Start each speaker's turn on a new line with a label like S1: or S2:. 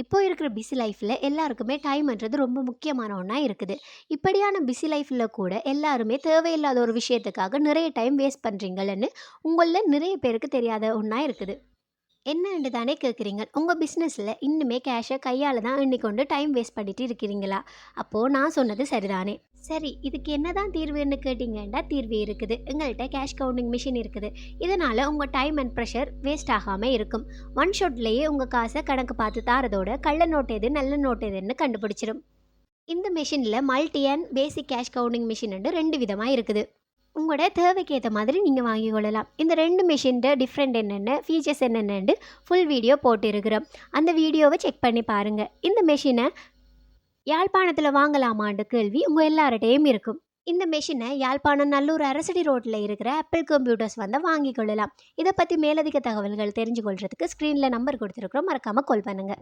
S1: இப்போ இருக்கிற பிஸி லைஃப்பில் எல்லாருக்குமே டைம்ன்றது ரொம்ப முக்கியமான ஒன்றா இருக்குது. இப்படியான பிஸி லைஃப்பில் கூட எல்லாருமே தேவையில்லாத ஒரு விஷயத்துக்காக நிறைய டைம் வேஸ்ட் பண்ணுறீங்களன்னு உங்களில் நிறைய பேருக்கு தெரியாத ஒன்றா இருக்குது. என்னன்னு தானே கேட்குறீங்க. உங்கள் பிஸ்னஸில் இன்னுமே கேஷை கையால் தான் எண்ணிக்கொண்டு டைம் வேஸ்ட் பண்ணிட்டு இருக்கிறீங்களா? அப்போது நான் சொன்னது சரிதானே. சரி, இதுக்கு என்னதான் தீர்வுன்னு கேட்டிங்கன்னா தீர்வு இருக்குது. எங்கள்கிட்ட கேஷ் கவுண்டிங் மிஷின் இருக்குது. இதனால் உங்கள் டைம் அண்ட் ப்ரெஷர் வேஸ்ட் ஆகாமல் இருக்கும். ஒன் ஷாட்லேயே உங்கள் காசை கணக்கு பார்த்து தாரதோட கள்ள நோட் எது நல்ல நோட் எதுன்னு கண்டுபிடிச்சிடும். இந்த மிஷினில் multi and basic cash counting machine 2 விதமாக இருக்குது. உங்களோட தேவைக்கு ஏற்ற மாதிரி நீங்கள் வாங்கி கொள்ளலாம். இந்த 2 மிஷின்ட டிஃப்ரெண்ட் என்னென்ன ஃபீச்சர்ஸ் என்னென்னு ஃபுல் வீடியோ போட்டிருக்கிறோம். அந்த வீடியோவை செக் பண்ணி பாருங்கள். இந்த மெஷினை யாழ்ப்பாணத்தில் வாங்கலாமான்ற கேள்வி உங்கள் எல்லார்டையும் இருக்கும். இந்த மெஷினை யாழ்ப்பாணம் நல்லூர் அரசடி ரோட்டில் இருக்கிற ஆப்பிள் கம்ப்யூட்டர்ஸ் வாங்கி கொள்ளலாம். இதை பற்றி மேலதிக தகவல்கள் தெரிஞ்சு கொள்றதுக்கு ஸ்க்ரீனில் நம்பர் கொடுத்துருக்குறோம், மறக்காமல் கால் பண்ணுங்கள்.